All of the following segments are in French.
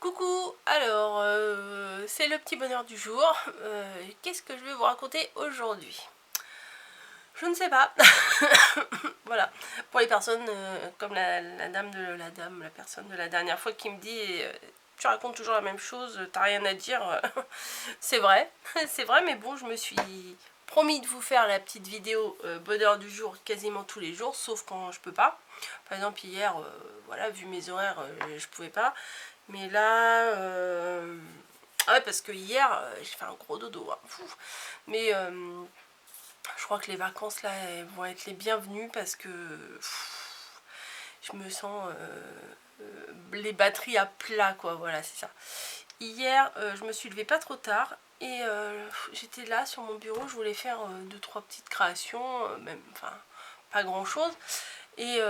Coucou, alors c'est le petit bonheur du jour. Qu'est-ce que je vais vous raconter aujourd'hui? Je ne sais pas. Voilà, pour les personnes comme la personne de la dernière fois qui me dit tu racontes toujours la même chose, t'as rien à dire. C'est vrai, c'est vrai, mais bon, je me suis promis de vous faire la petite vidéo bonheur du jour quasiment tous les jours, sauf quand je peux pas. Par exemple hier, voilà, vu mes horaires, je pouvais pas. Mais là, ah ouais, parce que hier, j'ai fait un gros dodo, hein. Mais je crois que les vacances là, elles vont être les bienvenues parce que je me sens les batteries à plat, quoi. Voilà, c'est ça. Hier, je me suis levée pas trop tard et j'étais là sur mon bureau. Je voulais faire 2-3 petites créations, même, enfin, pas grand chose. Et,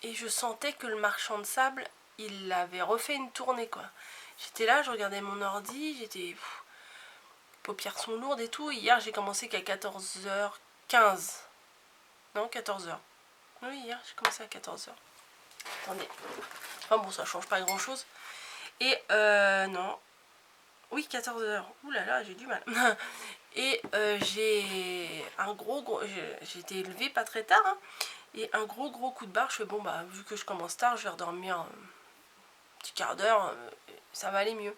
et je sentais que le marchand de sable, il avait refait une tournée, quoi. J'étais là, je regardais mon ordi, j'étais... paupières sont lourdes et tout. Hier, j'ai commencé qu'à 14h15. Non, 14h. Oui, hier, j'ai commencé à 14h. Attendez. Enfin bon, ça change pas grand-chose. Et non. Oui, 14h. Ouh là là, j'ai du mal. Et j'ai un gros... J'ai été élevée pas très tard, hein. Et un gros coup de barre. Je fais bon, bah, vu que je commence tard, je vais redormir un petit quart d'heure. Ça va aller mieux.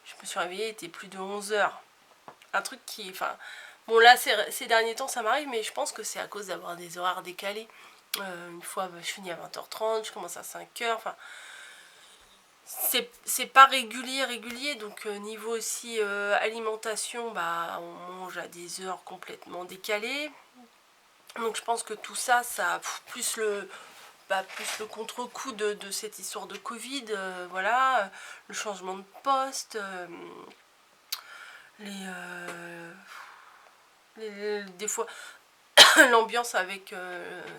Je me suis réveillée, il était plus de 11h. Un truc qui... Enfin... Bon, là, ces derniers temps, ça m'arrive, mais je pense que c'est à cause d'avoir des horaires décalés. Une fois, bah, je finis à 20h30, je commence à 5h. Enfin, c'est pas régulier. Donc, niveau aussi alimentation, bah, on mange à des heures complètement décalées. Donc, je pense que tout ça, ça plus le contre-coup de cette histoire de Covid, voilà, le changement de poste, des fois l'ambiance avec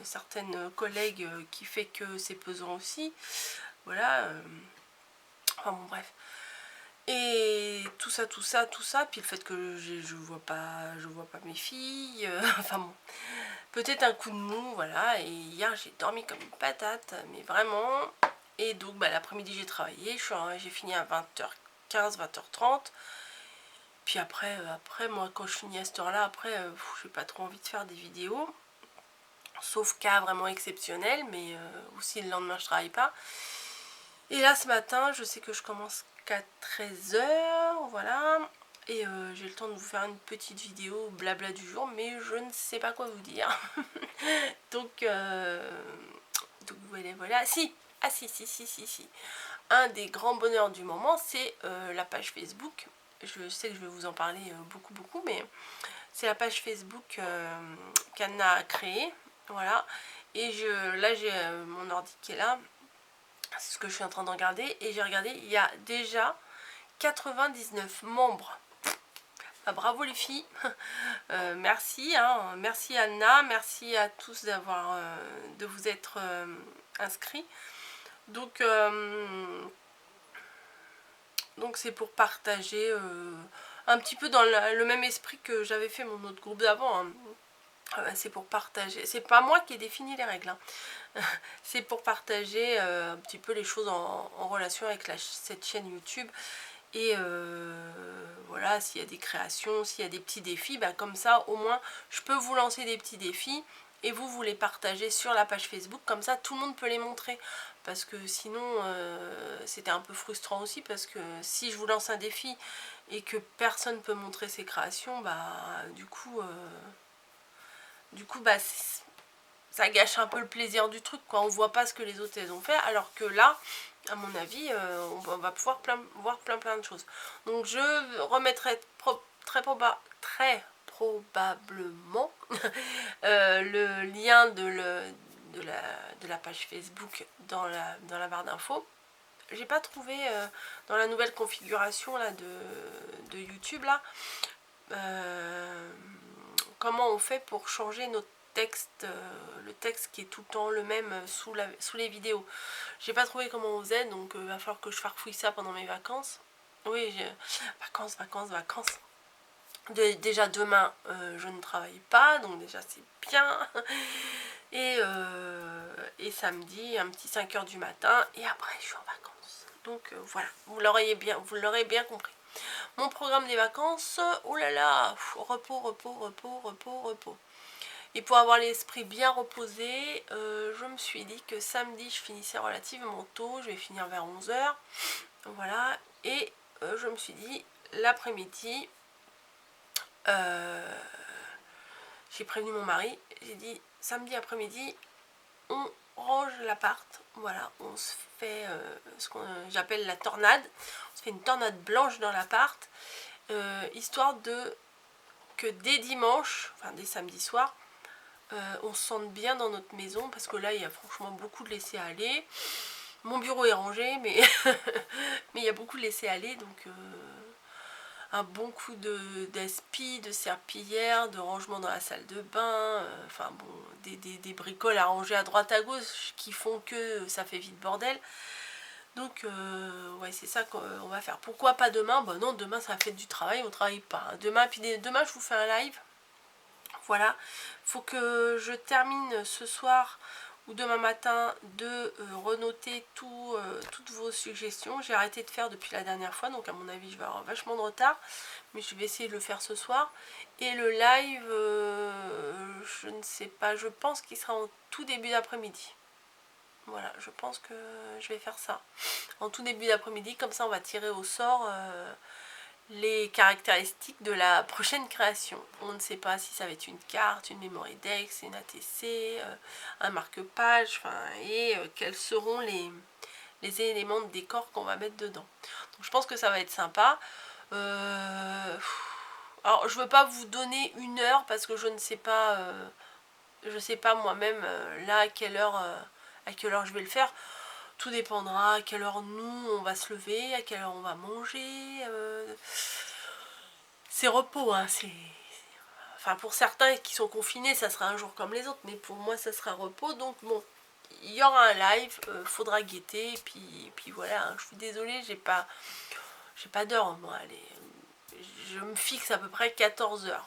certaines collègues qui fait que c'est pesant aussi, voilà, enfin bon bref. Et tout ça, puis le fait que je vois pas mes filles, enfin bon, peut-être un coup de mou, voilà. Et hier j'ai dormi comme une patate, mais vraiment. Et donc bah, l'après-midi j'ai travaillé, j'ai fini à 20h15, 20h30. Puis après, moi quand je finis à cette heure-là, après j'ai pas trop envie de faire des vidéos. Sauf cas vraiment exceptionnel, mais aussi le lendemain je travaille pas. Et là ce matin, je sais que je commence qu'à 13h, voilà. Et j'ai le temps de vous faire une petite vidéo blabla du jour, mais je ne sais pas quoi vous dire. donc voilà. Si, ah si. Un des grands bonheurs du moment, c'est la page Facebook. Je sais que je vais vous en parler beaucoup, mais c'est la page Facebook qu'Anna a créée. Voilà. Et là, j'ai mon ordi qui est là. C'est ce que je suis en train de regarder. Et j'ai regardé, il y a déjà 99 membres. Ah, bravo les filles. Merci. Hein. Merci Anna. Merci à tous de vous être inscrits. Donc c'est pour partager un petit peu dans le même esprit que j'avais fait mon autre groupe d'avant. Hein. C'est pour partager. C'est pas moi qui ai défini les règles. Hein. C'est pour partager un petit peu les choses en relation avec cette chaîne YouTube. Et voilà, s'il y a des créations, s'il y a des petits défis, bah, comme ça au moins je peux vous lancer des petits défis et vous les partagez sur la page Facebook, comme ça tout le monde peut les montrer. Parce que sinon c'était un peu frustrant aussi, parce que si je vous lance un défi et que personne peut montrer ses créations, bah du coup bah ça gâche un peu le plaisir du truc, quoi. On voit pas ce que les autres elles ont fait, alors que là à mon avis on va pouvoir voir plein de choses. Donc je remettrai très probablement le lien de la page Facebook dans la barre d'infos. J'ai pas trouvé dans la nouvelle configuration là de YouTube là comment on fait pour changer notre texte, le texte qui est tout le temps le même sous les vidéos. J'ai pas trouvé comment on faisait, donc il va falloir que je farfouille ça pendant mes vacances. Oui, vacances. Déjà demain je ne travaille pas, donc déjà c'est bien. Et samedi, un petit 5 h du matin. Et après, je suis en vacances. Donc voilà, vous l'aurez bien compris. Mon programme des vacances, oh là là, repos, repos, repos, repos, repos. Et pour avoir l'esprit bien reposé, je me suis dit que samedi, je finissais relativement tôt. Je vais finir vers 11 h. Voilà. Et je me suis dit, l'après-midi, j'ai prévenu mon mari. J'ai dit, samedi après-midi, on range l'appart. Voilà, on se fait ce que j'appelle la tornade. On se fait une tornade blanche dans l'appart. Histoire que dès dimanche, enfin dès samedi soir, on se sente bien dans notre maison, parce que là il y a franchement beaucoup de laisser aller. Mon bureau est rangé, mais mais il y a beaucoup de laisser aller, donc un bon coup d'aspi, de serpillière, de rangement dans la salle de bain, enfin bon, des bricoles à ranger à droite à gauche qui font que ça fait vite bordel. Donc ouais, c'est ça qu'on va faire. Pourquoi pas demain? Bah non, demain ça fait du travail, on travaille pas. Demain je vous fais un live. Voilà, faut que je termine ce soir ou demain matin de renoter toutes vos suggestions. J'ai arrêté de faire depuis la dernière fois, donc à mon avis je vais avoir vachement de retard, mais je vais essayer de le faire ce soir. Et le live, je ne sais pas, je pense qu'il sera en tout début d'après-midi. Voilà, je pense que je vais faire ça en tout début d'après-midi, comme ça on va tirer au sort les caractéristiques de la prochaine création. On ne sait pas si ça va être une carte, une memory dex, une ATC, un marque-page, et quels seront les éléments de décor qu'on va mettre dedans. Donc je pense que ça va être sympa. Alors je veux pas vous donner une heure parce que je ne sais pas, moi-même là à quelle heure je vais le faire. Tout dépendra à quelle heure nous on va se lever, à quelle heure on va manger. C'est repos, hein, enfin pour certains qui sont confinés, ça sera un jour comme les autres, mais pour moi ça sera repos. Donc bon, il y aura un live, faudra guetter, et puis voilà, hein, je suis désolée, j'ai pas d'heure, moi, allez, je me fixe à peu près 14 h.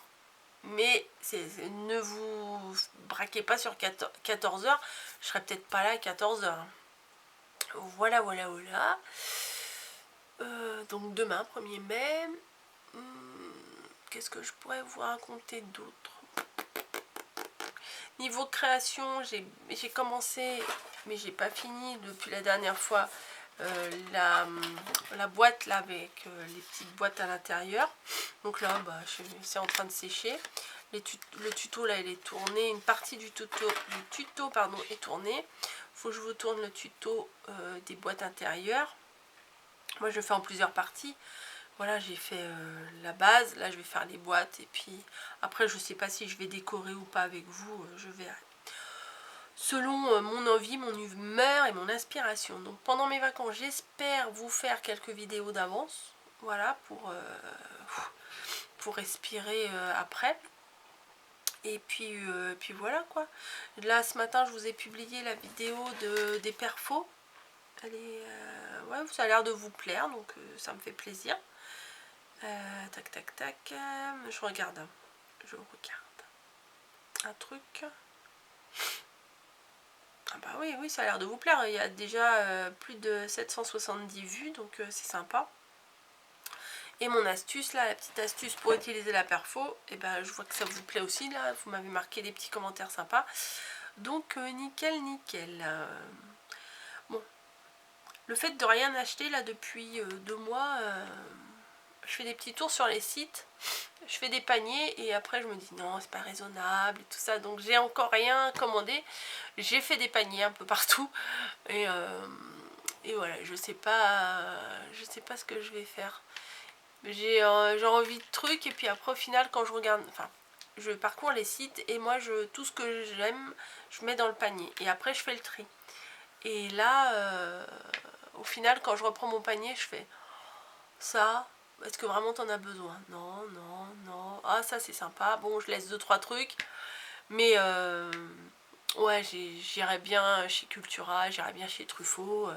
Mais ne vous braquez pas sur 14 h, je serai peut-être pas là à 14 h. Voilà, voilà, voilà. Donc demain, 1er mai. Qu'est-ce que je pourrais vous raconter d'autre? Niveau création, j'ai commencé, mais j'ai pas fini depuis la dernière fois, la boîte là avec les petites boîtes à l'intérieur. Donc là, bah, c'est en train de sécher. Le tuto là, il est tourné. Une partie du tuto pardon, est tournée. Faut que je vous tourne le tuto des boîtes intérieures. Moi, je le fais en plusieurs parties. Voilà, j'ai fait la base, là je vais faire les boîtes, et puis après je sais pas si je vais décorer ou pas avec vous, je verrai. Selon mon envie, mon humeur et mon inspiration. Donc pendant mes vacances, j'espère vous faire quelques vidéos d'avance, voilà, pour respirer après. Et puis voilà quoi. Là ce matin je vous ai publié la vidéo des perfos. Elle est, ouais, ça a l'air de vous plaire, donc ça me fait plaisir. Tac tac tac, je regarde un truc. Ah bah oui, ça a l'air de vous plaire. Il y a déjà plus de 770 vues, donc c'est sympa. Et mon astuce là, la petite astuce pour utiliser la perfo, et ben je vois que ça vous plaît aussi là. Vous m'avez marqué des petits commentaires sympas, donc nickel. Bon, le fait de rien acheter là depuis 2 mois. Je fais des petits tours sur les sites, je fais des paniers et après je me dis non, c'est pas raisonnable et tout ça, donc j'ai encore rien commandé. J'ai fait des paniers un peu partout et voilà, je sais pas ce que je vais faire. J'ai envie de trucs, et puis après au final quand je regarde, enfin je parcours les sites et moi tout ce que j'aime je mets dans le panier et après je fais le tri. Et là au final quand je reprends mon panier je fais ça. Est-ce que vraiment t'en as besoin? Non. Ah, ça c'est sympa. Bon, je laisse 2-3 trucs. Mais ouais, j'irais bien chez Cultura, j'irais bien chez Truffaut.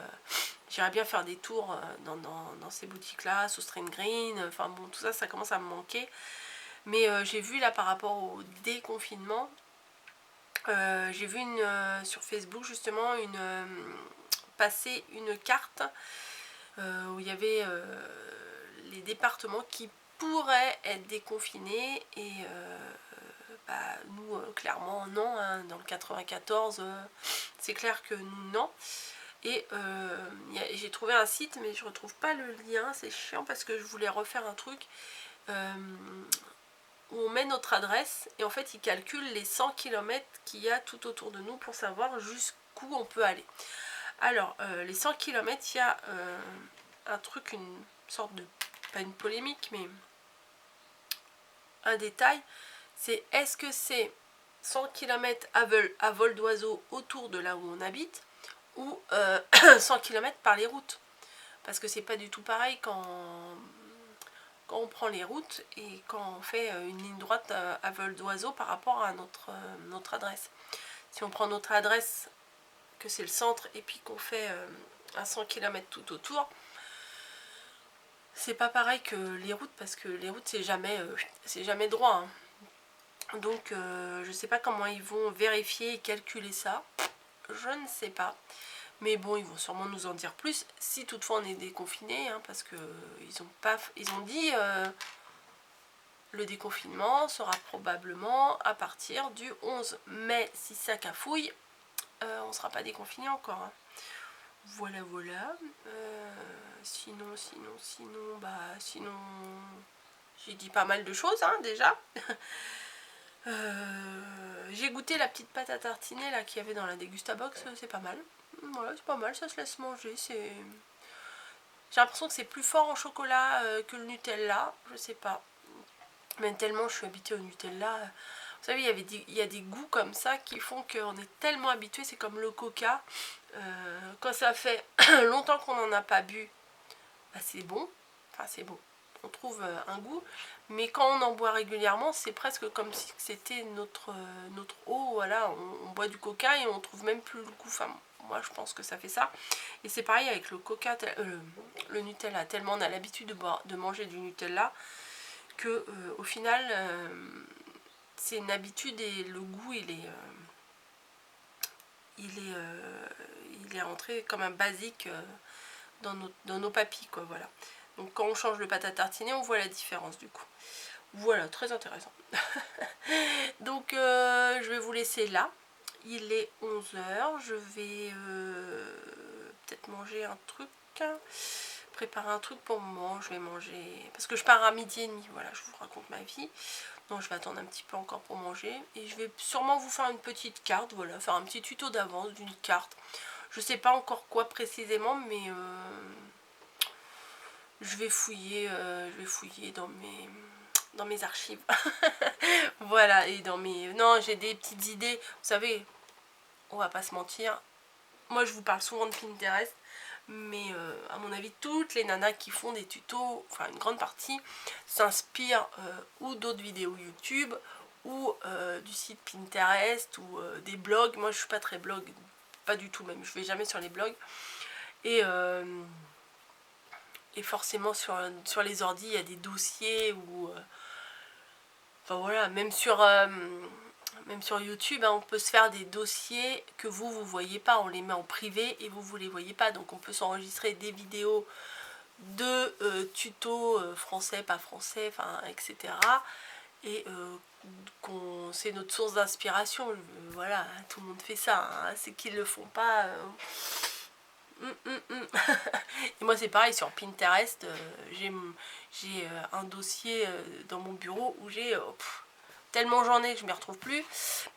J'irais bien faire des tours dans ces boutiques-là, sous Strain Green. Enfin bon, tout ça, ça commence à me manquer. Mais j'ai vu là par rapport au déconfinement, J'ai vu sur Facebook justement passer une carte où il y avait les départements qui pourraient être déconfinés et nous clairement non, hein, dans le 94 c'est clair que nous non. Et j'ai trouvé un site mais je retrouve pas le lien, c'est chiant parce que je voulais refaire un truc où on met notre adresse et en fait il calcule les 100 km qu'il y a tout autour de nous pour savoir jusqu'où on peut aller. Alors les 100 km, il y a un truc, une sorte de, pas une polémique mais un détail, c'est est-ce que c'est 100 km à vol d'oiseau autour de là où on habite ou 100 km par les routes, parce que c'est pas du tout pareil quand on prend les routes et quand on fait une ligne droite à vol d'oiseau par rapport à notre adresse. Si on prend notre adresse, que c'est le centre, et puis qu'on fait à 100 km tout autour, c'est pas pareil que les routes, parce que les routes c'est jamais droit, hein. Donc je sais pas comment ils vont vérifier et calculer ça, je ne sais pas. Mais bon, ils vont sûrement nous en dire plus si toutefois on est déconfiné, hein, parce que ils ont dit le déconfinement sera probablement à partir du 11. Mais si ça cafouille, on ne sera pas déconfiné encore, hein. Voilà. Sinon, j'ai dit pas mal de choses, hein, déjà. J'ai goûté la petite pâte à tartiner là qu'il y avait dans la Dégustabox, c'est pas mal. Voilà, c'est pas mal, ça se laisse manger. J'ai l'impression que c'est plus fort en chocolat que le Nutella, je sais pas. Mais tellement je suis habituée au Nutella. Vous savez, il y a des goûts comme ça qui font qu'on est tellement habitué. C'est comme le coca. Quand ça fait longtemps qu'on n'en a pas bu, bah c'est bon. Enfin, c'est bon. On trouve un goût. Mais quand on en boit régulièrement, c'est presque comme si c'était notre eau. Voilà, on boit du coca et on trouve même plus le goût. Enfin, moi, je pense que ça fait ça. Et c'est pareil avec le coca, le Nutella. Tellement on a l'habitude de manger du Nutella que au final c'est une habitude et le goût il est rentré comme un basique dans nos papilles, quoi. Voilà, donc quand on change le pâte à tartiner, on voit la différence du coup. Voilà, très intéressant. Donc je vais vous laisser là, il est 11 h, je vais peut-être manger un truc, préparer un truc pour moi. Je vais manger parce que je pars à 12h30. Voilà, je vous raconte ma vie. Donc je vais attendre un petit peu encore pour manger et je vais sûrement vous faire une petite carte. Voilà, faire un petit tuto d'avance d'une carte. Je sais pas encore quoi précisément, mais je vais fouiller dans mes archives. Voilà, et non, j'ai des petites idées. Vous savez, on va pas se mentir, moi je vous parle souvent de Pinterest, mais à mon avis toutes les nanas qui font des tutos, enfin une grande partie, s'inspirent ou d'autres vidéos YouTube ou du site Pinterest ou des blogs. Moi je suis pas très blog, pas du tout même, je vais jamais sur les blogs. Et forcément sur les ordi il y a des dossiers ou enfin voilà, même sur YouTube, hein, on peut se faire des dossiers que vous voyez pas, on les met en privé et vous les voyez pas, donc on peut s'enregistrer des vidéos de tutos français, pas français, enfin etc. Et c'est notre source d'inspiration. Voilà, tout le monde fait ça, hein, c'est qu'ils le font pas. Et moi c'est pareil sur Pinterest, j'ai un dossier dans mon bureau où j'ai tellement j'en ai que je ne m'y retrouve plus,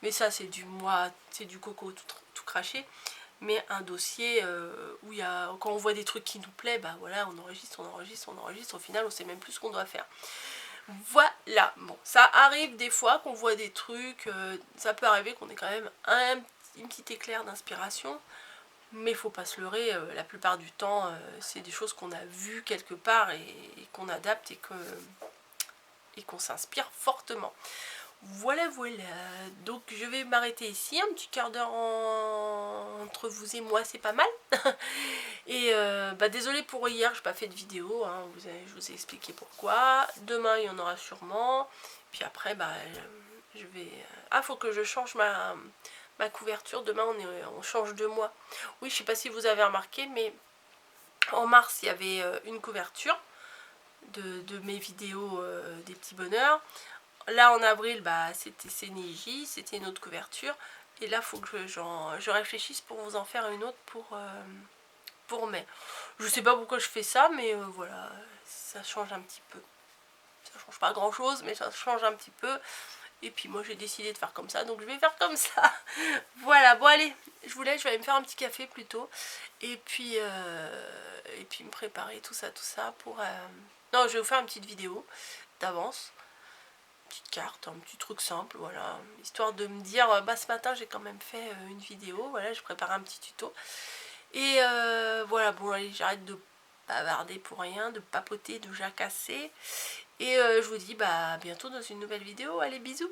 mais ça c'est du coco tout craché. Mais un dossier où il y a, quand on voit des trucs qui nous plaisent, bah voilà, on enregistre, au final on sait même plus ce qu'on doit faire. Voilà, bon, ça arrive des fois qu'on voit des trucs, ça peut arriver qu'on ait quand même une petite éclair d'inspiration, mais il faut pas se leurrer, la plupart du temps c'est des choses qu'on a vues quelque part et qu'on adapte et qu'on s'inspire fortement. Voilà, donc je vais m'arrêter ici, un petit quart d'heure entre vous et moi, c'est pas mal. Et désolé pour hier, je n'ai pas fait de vidéo, hein, je vous ai expliqué pourquoi. Demain il y en aura sûrement, puis après je vais... Ah, faut que je change ma couverture. Demain, on change de mois. Oui, je sais pas si vous avez remarqué, mais en mars, il y avait une couverture de mes vidéos des petits bonheurs. Là, en avril, bah, c'était Niji, c'était une autre couverture. Et là, il faut que je réfléchisse pour vous en faire une autre pour mai. Je sais pas pourquoi je fais ça, mais voilà, ça change un petit peu. Ça change pas grand chose, mais ça change un petit peu. Et puis moi j'ai décidé de faire comme ça, donc je vais faire comme ça. Voilà, bon allez, je vous laisse, je vais aller me faire un petit café plutôt. Et puis me préparer tout ça pour... Non, je vais vous faire une petite vidéo d'avance. Petite carte, un petit truc simple, voilà. Histoire de me dire, bah ce matin j'ai quand même fait une vidéo, voilà, je prépare un petit tuto. Et voilà, bon allez, j'arrête de bavarder pour rien, de papoter, de jacasser. Et je vous dis bah à bientôt dans une nouvelle vidéo. Allez, bisous!